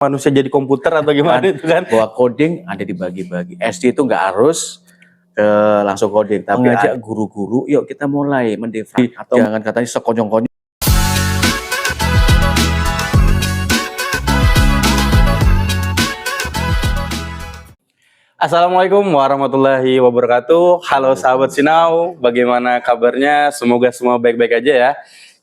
manusia jadi komputer atau gimana itu kan? Bahwa coding ada dibagi-bagi. SD itu nggak harus langsung coding, tapi mengajak guru-guru, yuk kita mulai mendefinisi atau jangan katanya sekonyong-konyong. Assalamualaikum warahmatullahi wabarakatuh. Halo sahabat Sinau, bagaimana kabarnya? Semoga semua baik-baik aja ya.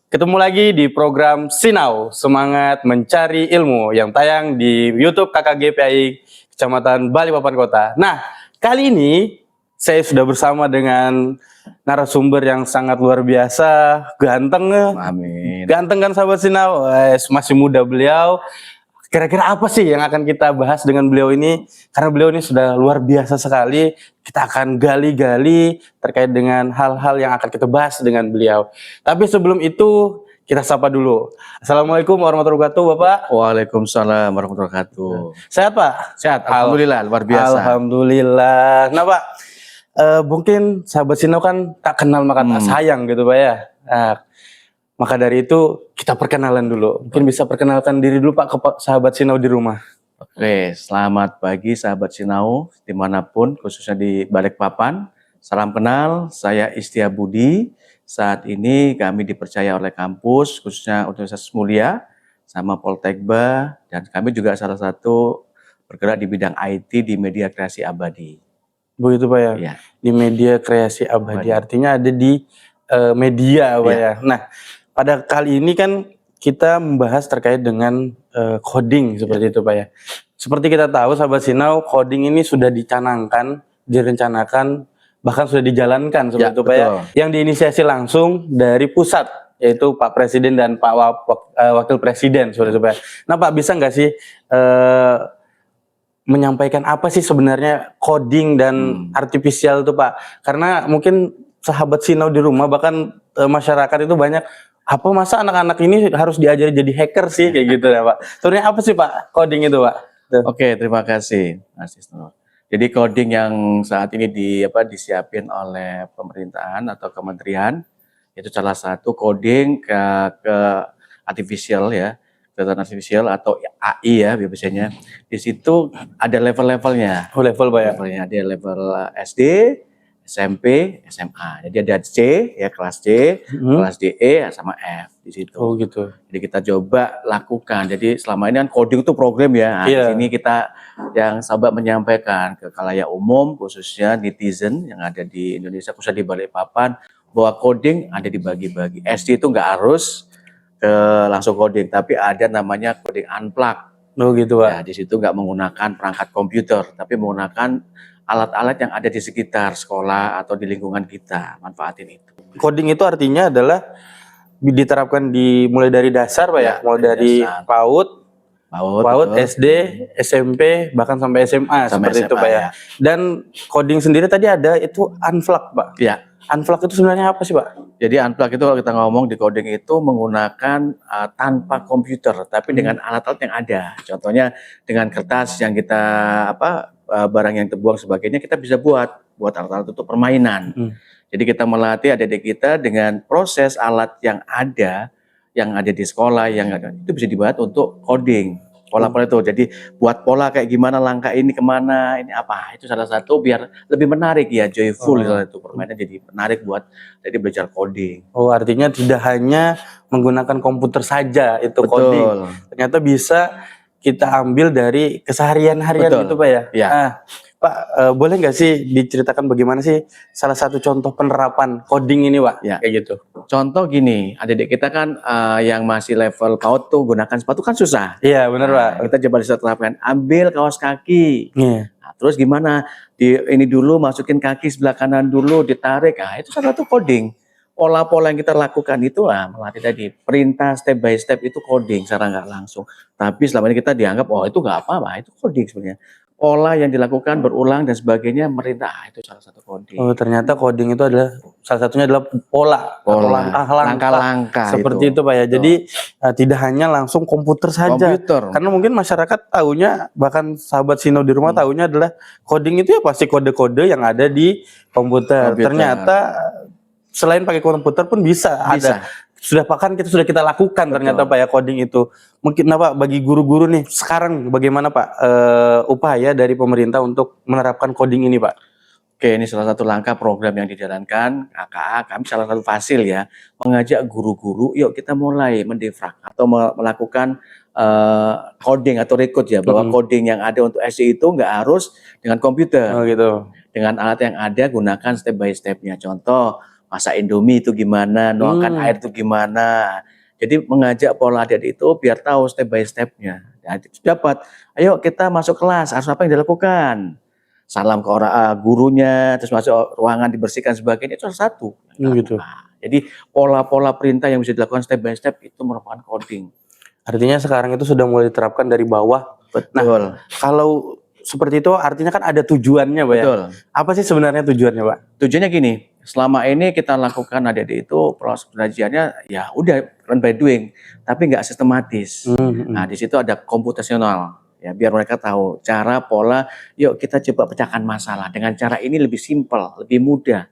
Ketemu lagi di program Sinau, Semangat Mencari Ilmu yang tayang di YouTube KKGPI Kecamatan Balikpapan Kota. Nah, kali ini saya sudah bersama dengan narasumber yang sangat luar biasa, ganteng. Amin. Ganteng kan sahabat Sinau? Masih muda beliau. Kira-kira apa sih yang akan kita bahas dengan beliau ini? Karena beliau ini sudah luar biasa sekali. Kita akan gali-gali terkait dengan hal-hal yang akan kita bahas dengan beliau. Tapi sebelum itu, kita sapa dulu. Assalamualaikum warahmatullahi wabarakatuh, Bapak. Waalaikumsalam warahmatullahi wabarakatuh. Sehat, Pak? Sehat, alhamdulillah, luar biasa. Alhamdulillah. Nah, Pak, mungkin sahabat Sinau kan tak kenal maka tak sayang gitu, Pak ya. Nah, maka dari itu kita perkenalan dulu. Mungkin bisa perkenalkan diri dulu Pak ke sahabat Sinau di rumah. Oke, selamat pagi sahabat Sinau dimanapun, khususnya di Balikpapan. Salam kenal, saya Istia Budi. Saat ini kami dipercaya oleh kampus, khususnya Universitas Mulia, sama Poltekba, dan kami juga salah satu bergerak di bidang IT di media kreasi abadi. Begitu Pak ya? Ya. Di media kreasi abadi, artinya ada di media Pak ya. Nah, pada kali ini kan kita membahas terkait dengan coding seperti itu Pak ya. Seperti kita tahu sahabat Sinau, coding ini sudah dicanangkan, direncanakan, bahkan sudah dijalankan seperti itu Pak ya. Yang diinisiasi langsung dari pusat, yaitu Pak Presiden dan Pak Wakil Presiden seperti itu Pak ya. Nah Pak, bisa nggak sih menyampaikan apa sih sebenarnya coding dan artifisial itu Pak? Karena mungkin sahabat Sinau di rumah, bahkan masyarakat itu banyak, apa masa anak-anak ini harus diajari jadi hacker sih kayak gitu ya Pak. Sebenarnya apa sih Pak coding itu Pak? Oke, terima kasih Mas Isnur. Jadi coding yang saat ini disiapin oleh pemerintahan atau kementerian, itu salah satu coding ke artificial ya, kecerdasan artificial atau AI ya biasanya. Di situ ada level-levelnya. Oh, level Pak ya? Levelnya ada level SD, SMP, SMA. Jadi ada C ya, kelas C, kelas DE sama F di situ. Oh gitu. Jadi kita coba lakukan. Jadi selama ini kan coding itu program ya. Nah, di sini kita yang sahabat menyampaikan ke khalayak umum, khususnya netizen yang ada di Indonesia, khususnya di Balikpapan, bahwa coding ada dibagi-bagi. SD itu nggak harus langsung coding, tapi ada namanya coding unplug. Oh gitu Pak. Ya, di situ nggak menggunakan perangkat komputer, tapi menggunakan alat-alat yang ada di sekitar sekolah atau di lingkungan kita, manfaatin itu. Coding itu artinya adalah diterapkan mulai dari dasar Pak ya, mulai dari PAUD, SD, SMP, bahkan sampai SMA seperti SMA, itu Pak ya. Dan coding sendiri tadi ada itu unplug Pak. Ya. Unplug itu sebenarnya apa sih Pak? Jadi unplug itu kalau kita ngomong di coding itu menggunakan tanpa komputer, tapi dengan alat-alat yang ada. Contohnya dengan kertas yang kita barang yang terbuang sebagainya, kita bisa buat alat-alat untuk permainan. Jadi kita melatih adik-adik kita dengan proses alat yang ada di sekolah, yang ada itu bisa dibuat untuk coding. Pola-pola itu, jadi buat pola kayak gimana, langkah ini kemana, ini apa, itu salah satu biar lebih menarik ya, joyful itu permainan jadi menarik buat jadi belajar coding. Oh, artinya tidak hanya menggunakan komputer saja itu coding, ternyata bisa kita ambil dari keseharian-harian itu Pak ya. Ya. Pak, boleh nggak sih diceritakan bagaimana sih salah satu contoh penerapan coding ini Pak? Ya. Kayak gitu. Contoh gini, adik-adik kita kan yang masih level PAUD tuh gunakan sepatu kan susah. Iya benar Pak. Kita coba terapkan, ambil kaos kaki. Nah, terus gimana? Ini dulu masukin kaki sebelah kanan dulu, ditarik. Nah, itu salah satu coding. Pola-pola yang kita lakukan itu melatih tadi. Perintah step by step itu coding secara nggak langsung. Tapi selama ini kita dianggap, oh itu nggak apa-apa, itu coding sebenarnya. Pola yang dilakukan berulang dan sebagainya merintah, itu salah satu coding. Oh, ternyata coding itu adalah salah satunya adalah pola langkah-langkah seperti itu Pak ya. Jadi tidak hanya langsung komputer saja. Karena mungkin masyarakat tahunya, bahkan sahabat Sinau di rumah tahunya adalah coding itu ya pasti kode-kode yang ada di komputer. Ternyata selain pakai komputer pun bisa. Ada sudah kita lakukan ternyata Pak ya coding itu. Mungkin Pak bagi guru-guru nih sekarang bagaimana Pak upaya dari pemerintah untuk menerapkan coding ini Pak? Oke, ini salah satu langkah program yang dijalankan KKA. Kami salah satu fasil ya, mengajak guru-guru, yuk kita mulai mendefrak atau melakukan coding atau record ya, bahwa coding yang ada untuk SD itu nggak harus dengan komputer. Oh gitu. Dengan alat yang ada, gunakan step by step-nya. Contoh, masak Indomie itu gimana, nuangkan air itu gimana. Jadi mengajak pola adik itu biar tahu step by step-nya. Nah, dapat, ayo kita masuk kelas, harus apa yang dilakukan. Salam ke orang gurunya, terus masuk ruangan dibersihkan sebagainya, itu salah satu. Gitu. Jadi pola-pola perintah yang bisa dilakukan step by step itu merupakan coding. Artinya sekarang itu sudah mulai diterapkan dari bawah. Betul. Nah, kalau seperti itu artinya kan ada tujuannya Pak Betul. ya? Apa sih sebenarnya tujuannya Pak? Tujuannya gini, selama ini kita lakukan adik-adik itu proses belajarnya ya udah learn by doing, tapi nggak sistematis. Nah di situ ada komputasional. Ya, biar mereka tahu cara, pola, yuk kita coba pecahkan masalah. Dengan cara ini lebih simpel, lebih mudah.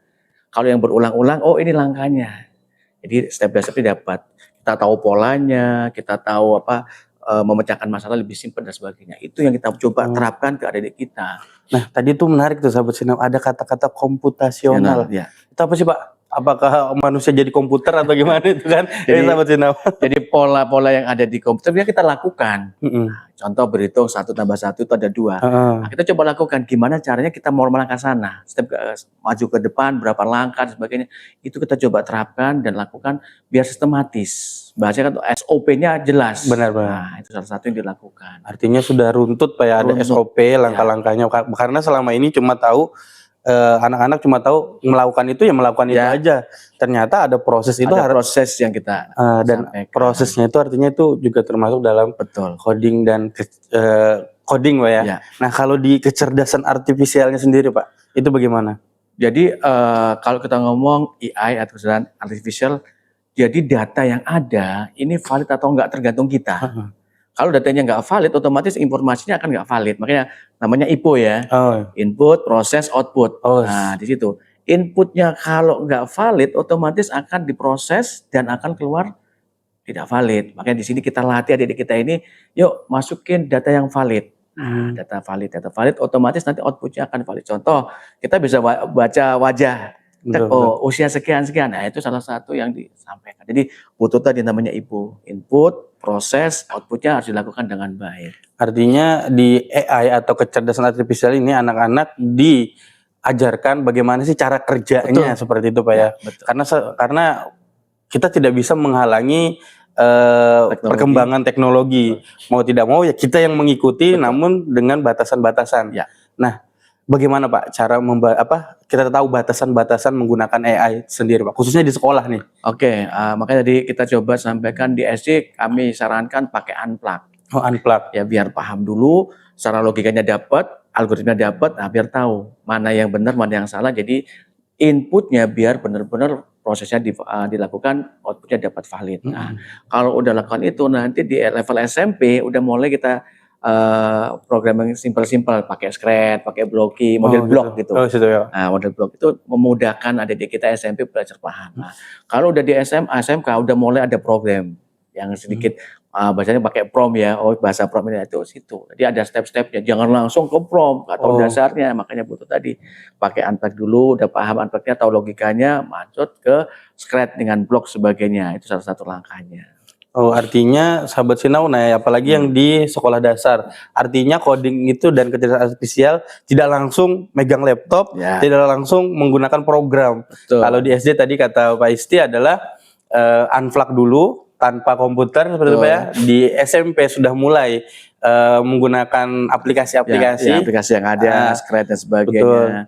Kalau yang berulang-ulang, oh ini langkahnya. Jadi step by step dapat. Kita tahu polanya, kita tahu apa memecahkan masalah lebih simpel dan sebagainya. Itu yang kita coba terapkan ke adik-adik kita. Nah tadi tuh menarik tuh sahabat Sinau, ada kata-kata komputasional. Ya. Itu apa sih Pak? Apakah manusia jadi komputer atau gimana itu kan? Jadi pola-pola yang ada di komputer kita lakukan. Contoh berhitung 1 + 1 itu ada 2. Nah, kita coba lakukan gimana caranya kita mau melangkah sana. Step maju ke depan berapa langkah dan sebagainya. Itu kita coba terapkan dan lakukan biar sistematis. Bahasanya kan SOP-nya jelas. Benar. Nah, itu salah satu yang dilakukan. Artinya sudah runtut Pak ya, ada SOP, langkah-langkahnya. Karena selama ini cuma tahu anak-anak cuma tahu melakukan itu itu aja. Ternyata ada proses itu, ada proses yang kita dan sampaikan. Prosesnya itu artinya itu juga termasuk dalam coding dan coding Pak ya. Nah kalau di kecerdasan artifisialnya sendiri Pak, itu bagaimana? Jadi kalau kita ngomong AI atau kecerdasan artifisial, jadi data yang ada ini valid atau enggak tergantung kita. Kalau datanya nggak valid, otomatis informasinya akan nggak valid. Makanya namanya IPO ya. Input, proses, output. Nah, di situ. Inputnya kalau nggak valid, otomatis akan diproses dan akan keluar tidak valid. Makanya di sini kita latih adik-adik kita ini, yuk masukin data yang valid. Nah, data valid, otomatis nanti outputnya akan valid. Contoh, kita bisa baca wajah. Usia sekian-sekian. Nah, itu salah satu yang disampaikan. Jadi butuh tadi namanya IPO. Input, proses, outputnya harus dilakukan dengan baik. Artinya di AI atau kecerdasan artifisial ini anak-anak diajarkan bagaimana sih cara kerjanya. Seperti itu Pak ya. Karena kita tidak bisa menghalangi perkembangan teknologi. Mau tidak mau ya kita yang mengikuti, namun dengan batasan-batasan. Nah, bagaimana Pak cara kita tahu batasan-batasan menggunakan AI sendiri Pak, khususnya di sekolah nih? Oke, makanya tadi kita coba sampaikan di SD, kami sarankan pakai unplug. Unplug. Ya biar paham dulu, secara logikanya dapat, algoritmanya dapat, biar tahu mana yang benar, mana yang salah. Jadi inputnya biar benar-benar prosesnya dilakukan, outputnya dapat valid. Nah, kalau udah lakukan itu nanti di level SMP udah mulai kita programming simpel-simpel, pakai Scratch, pakai Blocky, model blok gitu. Nah, model blok itu memudahkan adik-adik kita SMP belajar paham. Nah, kalau udah di SMA, SMK udah mulai ada program yang sedikit bahasanya pakai prompt ya. Bahasa prompt ini itu situ. Jadi ada step-stepnya, jangan langsung ke prompt atau dasarnya. Makanya butuh tadi pakai unplug dulu, udah paham unplugnya, tahu logikanya, masuk ke Scratch dengan blok sebagainya. Itu salah satu langkahnya. Artinya sahabat Sinau, apalagi yang di sekolah dasar, artinya coding itu dan kecerdasan artifisial tidak langsung megang laptop, tidak langsung menggunakan program. Kalau di SD tadi kata Pak Isti adalah unplug dulu tanpa komputer seperti itu Pak ya. Di SMP sudah mulai menggunakan aplikasi-aplikasi, aplikasi yang ada, Scratch dan sebagainya.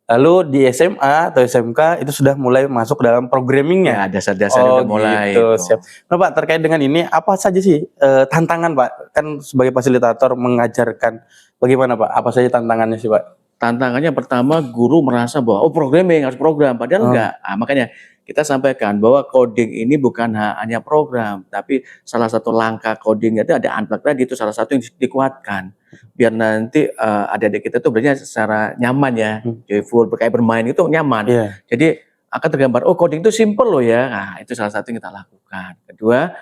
Lalu di SMA atau SMK itu sudah mulai masuk dalam programmingnya. Dasar-dasar udah mulai. Siap. Nah Pak, terkait dengan ini apa saja sih tantangan Pak? Kan sebagai fasilitator mengajarkan, bagaimana Pak? Apa saja tantangannya sih Pak? Tantangannya pertama, guru merasa bahwa programming harus program, padahal enggak. Makanya kita sampaikan bahwa coding ini bukan hanya program, tapi salah satu langkah coding itu ada unplug tadi, itu salah satu yang dikuatkan. Biar nanti adik-adik kita tuh belajar secara nyaman ya, joyful, kayak bermain itu nyaman. Jadi akan tergambar, oh coding itu simple loh ya. Nah, itu salah satu yang kita lakukan. Kedua,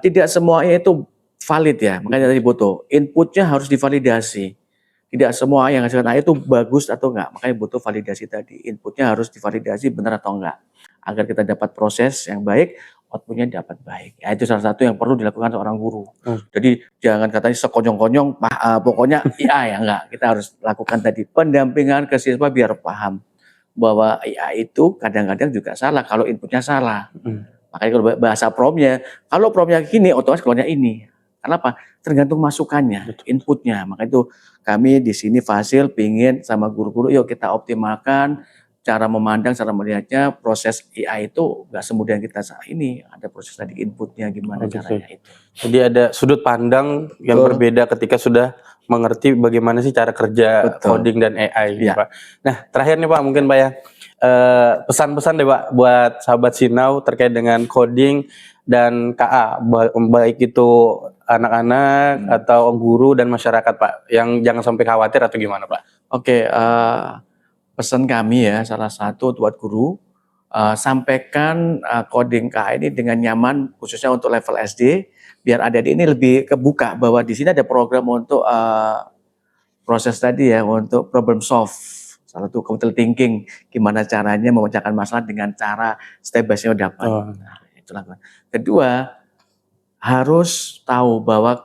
tidak semua AI itu valid ya. Makanya tadi butuh inputnya harus divalidasi. Tidak semua yang hasilkan AI itu bagus atau enggak. Makanya butuh validasi tadi. Inputnya harus divalidasi benar atau enggak. Agar kita dapat proses yang baik, outputnya dapat baik. Ya, itu salah satu yang perlu dilakukan seorang guru. Jadi jangan katanya sekonyong-konyong, pokoknya AI ya enggak. Kita harus lakukan tadi pendampingan ke siswa biar paham bahwa AI itu kadang-kadang juga salah kalau inputnya salah. Makanya kalau bahasa promnya, kalau promnya gini, otomatis keluarnya ini. Kenapa? Tergantung masukannya, inputnya. Maka itu kami di sini Fasil pingin sama guru-guru, yuk kita optimalkan cara memandang, cara melihatnya. Proses AI itu nggak semudah yang kita ini. Ada proses tadi inputnya gimana caranya itu. Jadi ada sudut pandang yang berbeda ketika sudah mengerti bagaimana sih cara kerja coding dan AI, Pak. Nah, terakhir nih Pak, mungkin Pak ya, pesan-pesan deh Pak buat sahabat Sinau terkait dengan coding dan KA, baik itu anak-anak atau guru dan masyarakat Pak, yang jangan sampai khawatir atau gimana Pak? Oke, pesan kami ya, salah satu buat guru, sampaikan coding KA ini dengan nyaman, khususnya untuk level SD, biar adik-adik ini lebih kebuka bahwa di sini ada program untuk proses tadi ya, untuk problem solve. Salah satu critical thinking, gimana caranya memecahkan masalah dengan cara step by step dapat. Nah, itulah. Kedua, harus tahu bahwa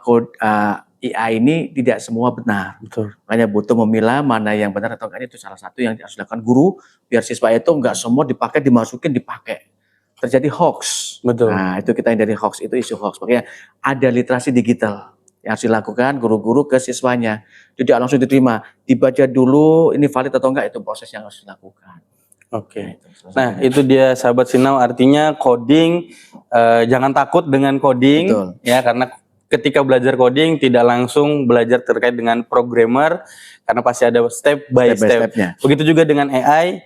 AI ini tidak semua benar. Makanya butuh memilah mana yang benar atau enggak, itu salah satu yang harus dilakukan guru, biar siswa itu enggak semua dipakai, dipakai. Terjadi hoax. Nah, itu kita hindari hoax, itu isu hoax. Makanya ada literasi digital yang harus dilakukan guru-guru ke siswanya. Tidak langsung diterima, dibaca dulu ini valid atau enggak, itu proses yang harus dilakukan. Nah, itu dia sahabat Sinau, artinya coding, jangan takut dengan coding. Ya, karena ketika belajar coding tidak langsung belajar terkait dengan programmer, karena pasti ada step by step. Begitu juga dengan AI,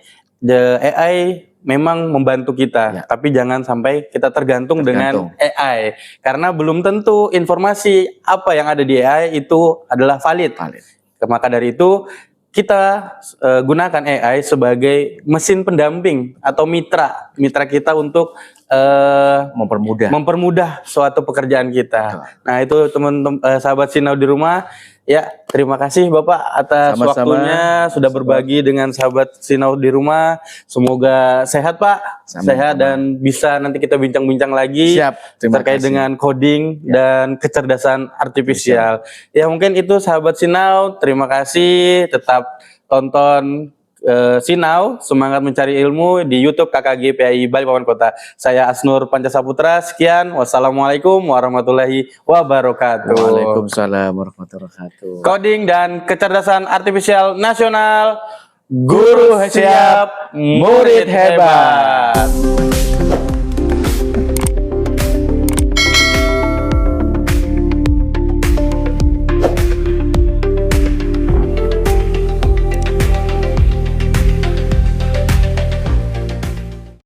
AI memang membantu kita, tapi jangan sampai kita tergantung dengan AI, karena belum tentu informasi apa yang ada di AI itu adalah valid. Maka dari itu kita gunakan AI sebagai mesin pendamping atau mitra kita untuk mempermudah suatu pekerjaan kita. Nah, itu teman-teman sahabat Sinau di rumah. Ya, terima kasih Bapak atas waktunya sudah berbagi dengan sahabat Sinau di rumah. Semoga sehat Pak, sehat dan bisa nanti kita bincang-bincang lagi terkait dengan coding dan kecerdasan artifisial. Ya, mungkin itu sahabat Sinau. Terima kasih, tetap tonton Sinau, semangat mencari ilmu di YouTube KKG PAI Balikpapan Kota. Saya Asnur Pancasaputra. Sekian, wassalamualaikum warahmatullahi wabarakatuh. Waalaikumsalam warahmatullahi wabarakatuh. Coding dan kecerdasan artifisial nasional, guru siap, murid hebat.